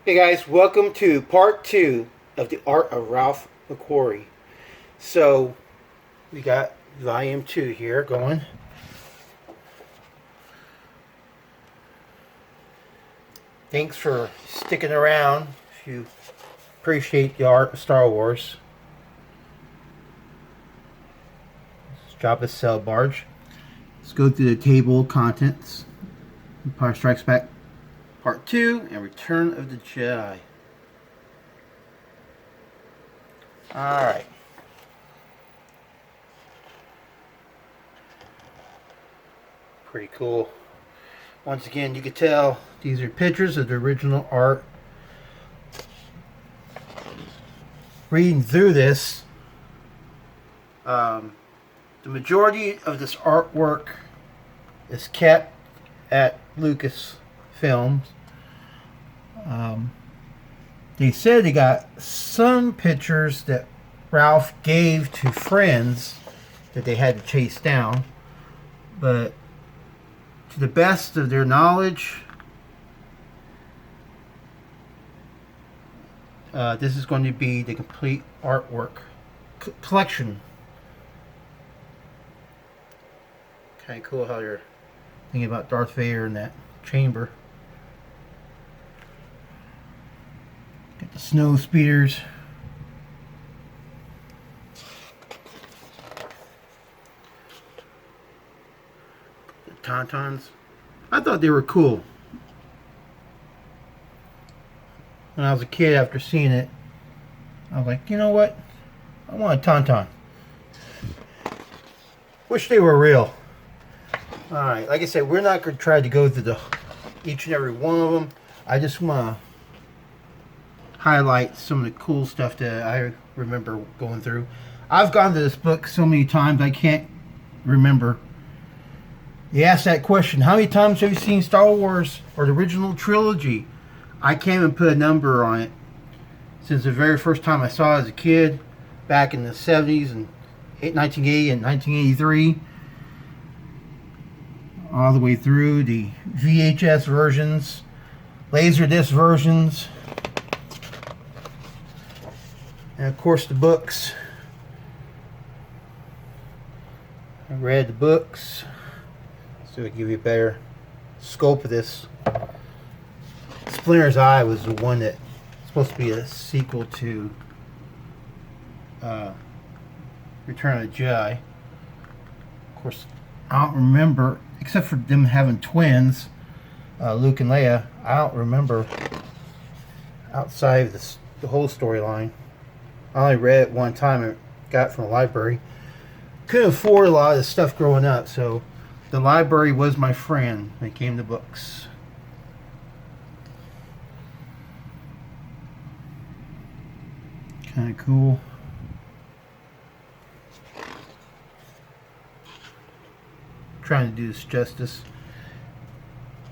Hey guys, welcome to part 2 of the art of Ralph McQuarrie. So, we got volume 2 here going. Thanks for sticking around if you appreciate the art of Star Wars. Let's drop a cell barge. Let's go through the table of contents. Empire Strikes Back Part 2 and Return of the Jedi. Alright. Pretty cool. Once again, you can tell these are pictures of the original art. Reading through this, the majority of this artwork is kept at Lucasfilm. They said they got some pictures that Ralph gave to friends that they had to chase down, but to the best of their knowledge, this is going to be the complete artwork collection. Kind of cool how they're thinking about Darth Vader in that chamber. Got the snow speeders. The tauntauns. I thought they were cool. When I was a kid, after seeing it, I was like, you know what? I want a tauntaun. Wish they were real. Alright, like I said, we're not going to try to go through each and every one of them. I just want to highlight some of the cool stuff that I remember going through. I've gone to this book so many times I can't remember. You asked that question, how many times have you seen Star Wars or the original trilogy? I can't even put a number on it. Since the very first time I saw it as a kid, back in the 70s and 1980 and 1983, all the way through the VHS versions, Laserdisc versions, and of course the books. I read the books, so I give you a better scope of this. Splinter's Eye was the one that was supposed to be a sequel to Return of the Jedi. Of course, I don't remember, except for them having twins, Luke and Leia. I don't remember outside of the whole storyline. I only read it one time and got it from the library. Couldn't afford a lot of the stuff growing up, so the library was my friend when it came to books. Kind of cool. Trying to do this justice.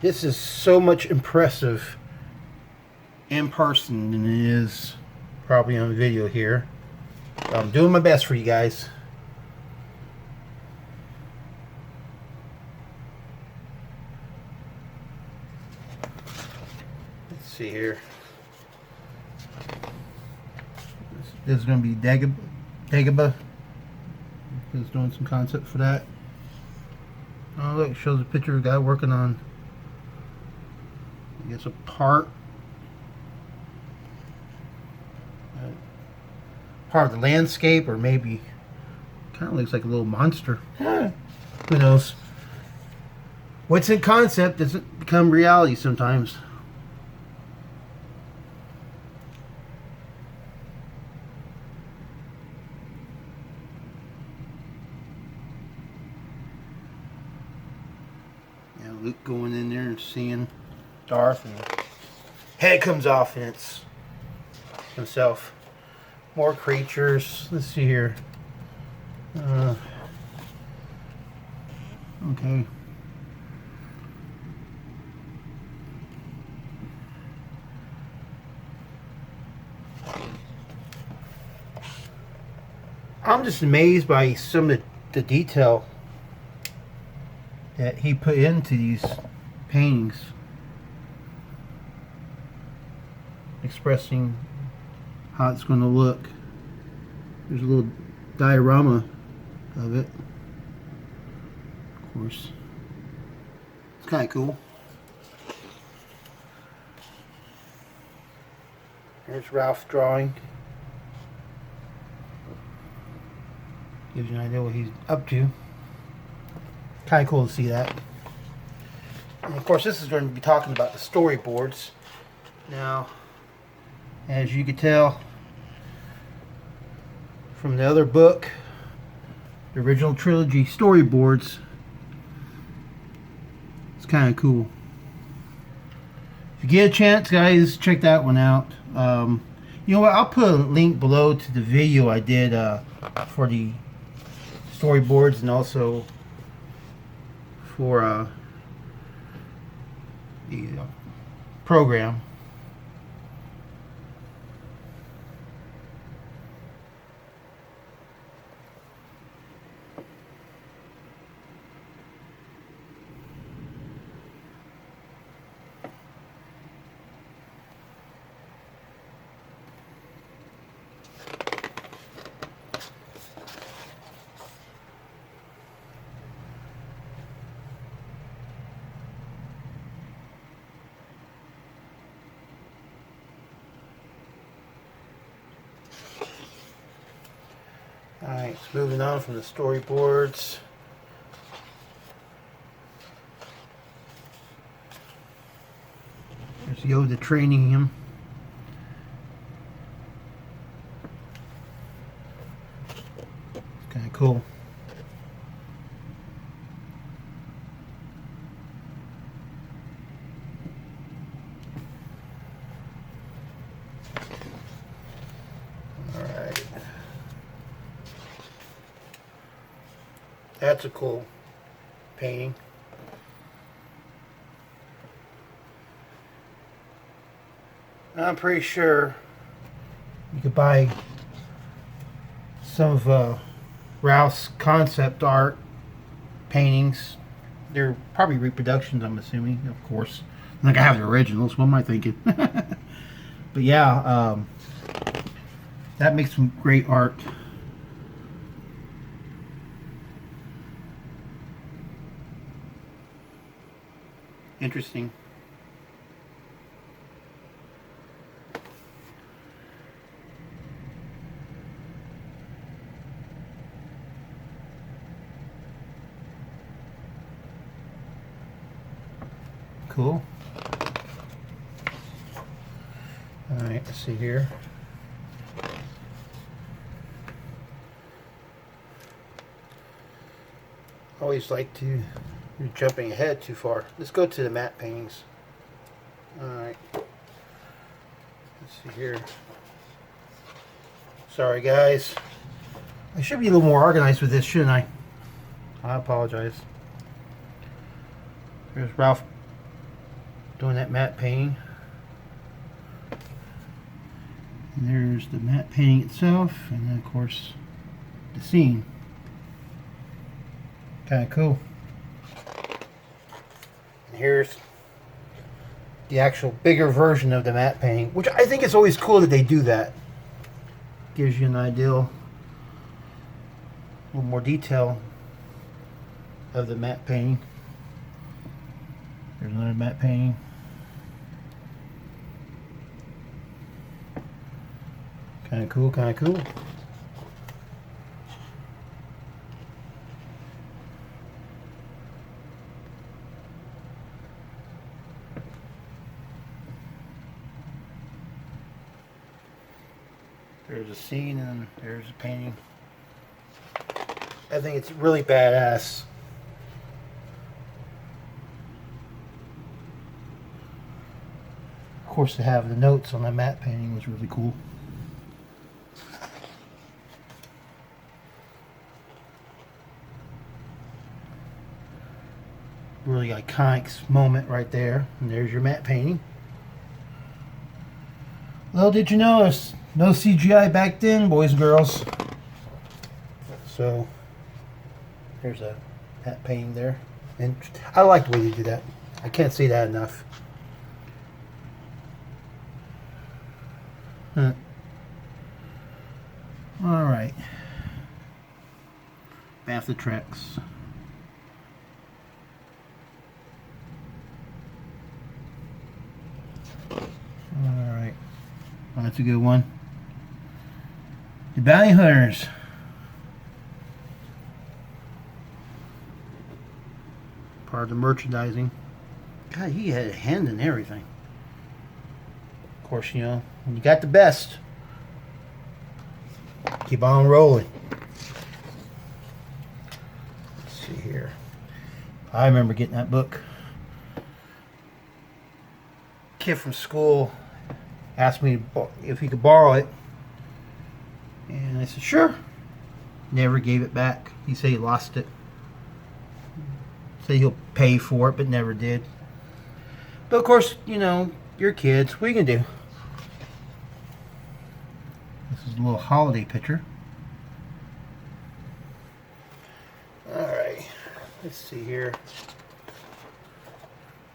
This is so much impressive in person than it is probably on video here. I'm doing my best for you guys. Let's see here. This is going to be Dagobah. He's doing some concept for that. Oh look, it shows a picture of a guy working on, I guess, a part of the landscape, or maybe kind of looks like a little monster. Who knows? What's in concept doesn't become reality sometimes. Yeah, Luke going in there and seeing Darth, and the head comes off and it's himself. More creatures. Let's see here. Okay. I'm just amazed by some of the detail that he put into these paintings. expressing how it's going to look. There's a little diorama of it. Of course, it's kind of cool. There's Ralph's drawing. Gives you an idea what he's up to. Kind of cool to see that. And of course, this is going to be talking about the storyboards. Now, as you can tell from the other book, the original trilogy Storyboards, it's kind of cool. If you get a chance, guys, check that one out. You know what? I'll put a link below to the video I did for the storyboards and also for the program. Alright, so moving on from the storyboards. There's Yoda training him. It's kind of cool. Alright. That's a cool painting. I'm pretty sure you could buy some of Ralph's concept art paintings. They're probably reproductions, I'm assuming, of course. I'm not gonna have the originals. What am I thinking? But yeah, that makes some great art. Interesting. Cool. Alright, let's see here. Always like to, you're jumping ahead too far. Let's go to the matte paintings. Alright. Let's see here. Sorry guys. I should be a little more organized with this, shouldn't I? I apologize. There's Ralph doing that matte painting. And there's the matte painting itself, and then of course the scene. Kind of cool. And here's the actual bigger version of the matte painting, which I think is always cool that they do that. Gives you an idea, a little more detail of the matte painting. There's another matte painting. Kind of cool, kind of cool. There's a scene and there's a painting. I think it's really badass. Of course, to have the notes on that matte painting was really cool. Really iconic moment right there. And there's your matte painting. Little did you notice, no CGI back then, boys and girls. So there's a matte painting there. And I like the way they do that. I can't say that enough. Huh. All right. Bafta Trex. All right. Oh, that's a good one. The Bounty Hunters. Part of the merchandising. God, he had a hand in everything. Of course, you know, when you got the best, keep on rolling. Let's see here. I remember getting that book. Kid from school asked me if he could borrow it. And I said, sure. Never gave it back. He said he lost it. Said he'll pay for it, but never did. But of course, you know, you're kids. What are you going to do? This is a little holiday picture. Alright. Let's see here.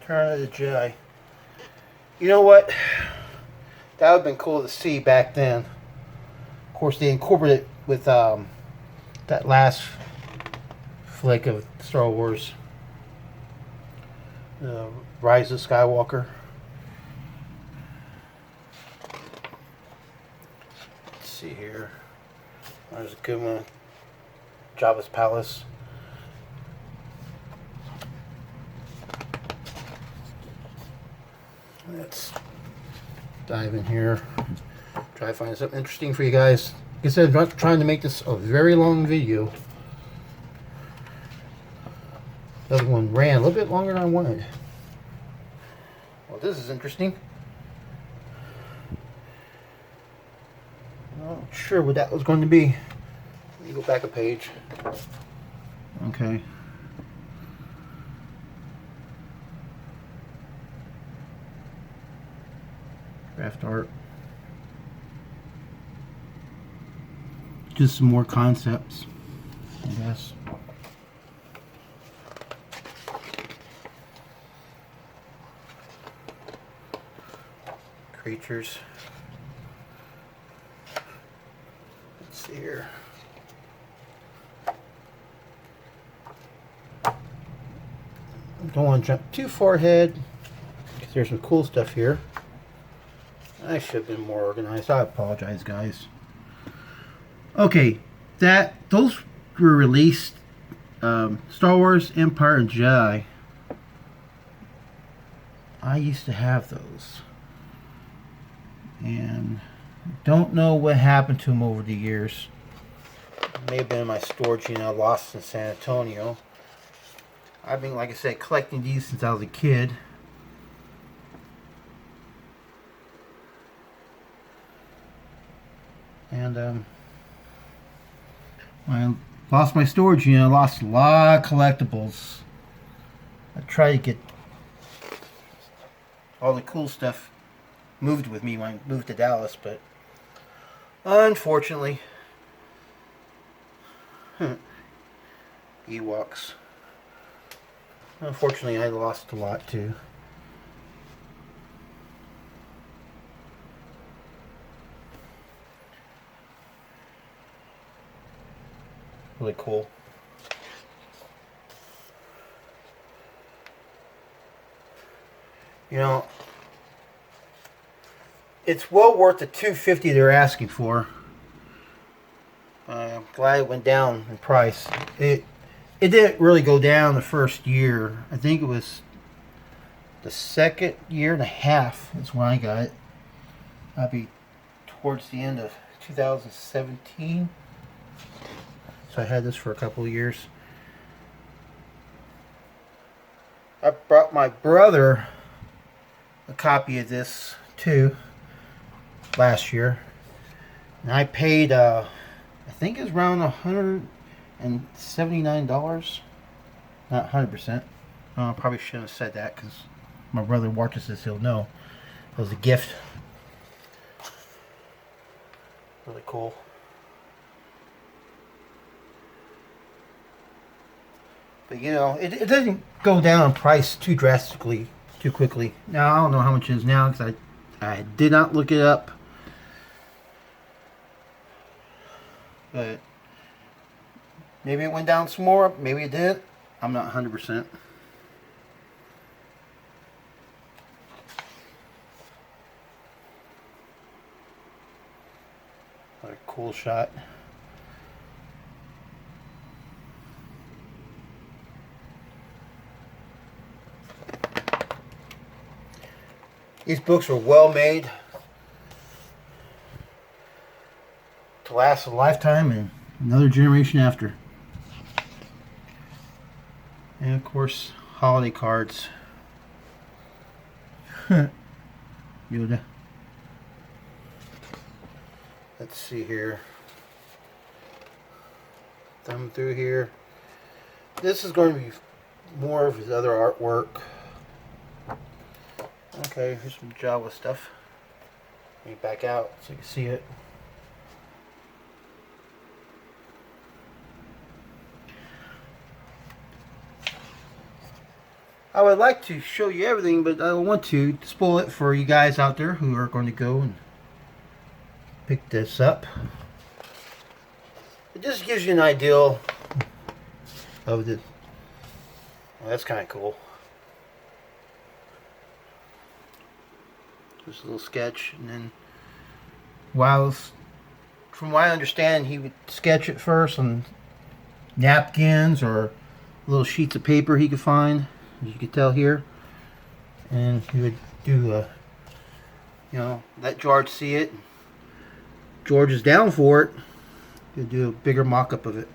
Turn of the Jedi. You know what? That would have been cool to see back then. Of course, they incorporated it with that last flick of Star Wars, Rise of Skywalker. Let's see here. There's a good one. Jabba's Palace. Let's dive in here. Try to find something interesting for you guys. Like I said, I'm not trying to make this a very long video. The other one ran a little bit longer than I wanted. Well, this is interesting. Not sure what that was going to be. Let me go back a page. Okay. Draft art. Just some more concepts, I guess. Creatures. Let's see here. Don't want to jump too far ahead because there's some cool stuff here. I should have been more organized. I apologize, guys. Okay, those were released. Star Wars, Empire, and Jedi. I used to have those, and don't know what happened to them over the years. May have been in my storage, you know, lost in San Antonio. I've been, like I said, collecting these since I was a kid. And when I lost my storage unit, I lost a lot of collectibles. I tried to get all the cool stuff moved with me when I moved to Dallas, but unfortunately, Ewoks. Unfortunately, I lost a lot too. Really cool. You know, it's well worth the $250 they're asking for. I'm glad it went down in price. It didn't really go down the first year. I think it was the second year and a half is when I got it. That'd be towards the end of 2017. So I had this for a couple of years. I brought my brother a copy of this too last year, and I paid I think it was around $179. Not 100%. I probably shouldn't have said that because my brother watches this, he'll know. It was a gift. Really cool. But you know, it doesn't go down in price too drastically, too quickly. Now, I don't know how much it is now because I did not look it up. but maybe it went down some more, maybe it didn't. I'm not 100%. What a cool shot. These books are well made to last a lifetime and another generation after. And of course, holiday cards. Yoda. Let's see here. Thumb through here. This is going to be more of his other artwork. Okay, here's some Jawa stuff. Let me back out so you can see it. I would like to show you everything, but I don't want to spoil it for you guys out there who are going to go and pick this up. It just gives you an idea of the... Well, that's kind of cool. Just a little sketch, and then from what I understand, he would sketch it first on napkins or little sheets of paper he could find, as you can tell here, and he would do let George see it. George is down for it. He'll do a bigger mock-up of it.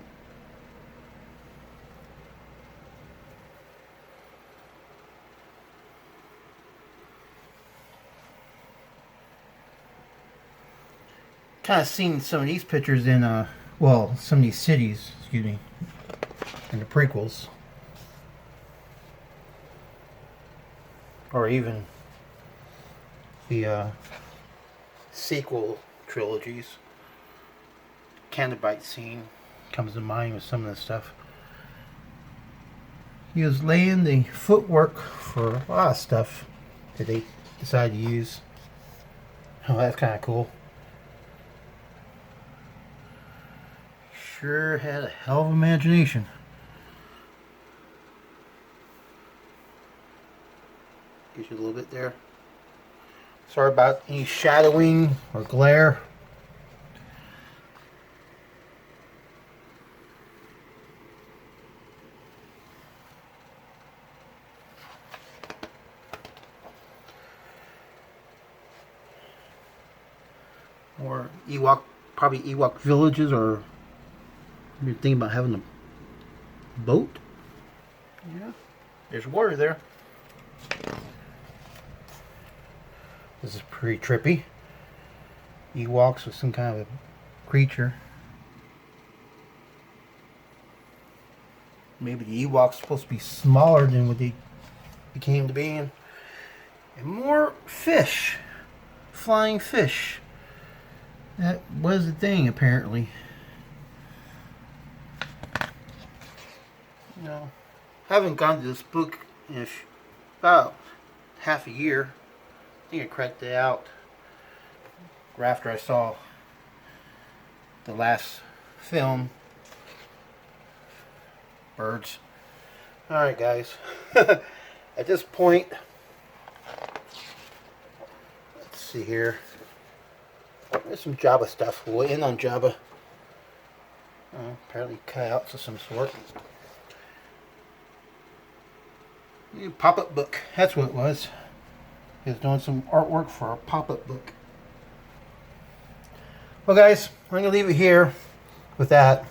Kind of seen some of these pictures in some of these cities, excuse me, in the prequels, or even the sequel trilogies. Candlelight scene comes to mind with some of this stuff. He was laying the footwork for a lot of stuff that they decided to use. Oh, that's kind of cool. Sure had a hell of imagination. Gives you a little bit there. Sorry about any shadowing or glare. Or probably Ewok villages, or you're thinking about having a boat. Yeah, there's water there. This is pretty trippy. Ewoks with some kind of a creature. Maybe the Ewoks supposed to be smaller than what they became to be. And more fish. Flying fish. That was the thing, apparently. I haven't gone to this book in about half a year. I think I cracked it out after I saw the last film, Birds. Alright guys, at this point, let's see here, there's some Jabba stuff. We'll end on Jabba. Apparently cutouts of some sort. Pop-up book, that's what it was. He was doing some artwork for a pop-up book. Well guys, I'm going to leave it here with that.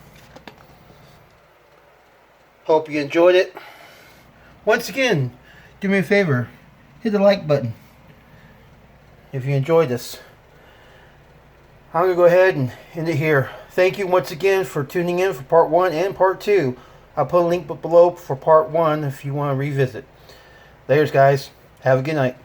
Hope you enjoyed it. Once again, do me a favor, hit the like button if you enjoyed this. I'm going to go ahead and end it here. Thank you once again for tuning in for part 1 and part 2. I'll put a link below for part 1 if you want to revisit. Laters guys, have a good night.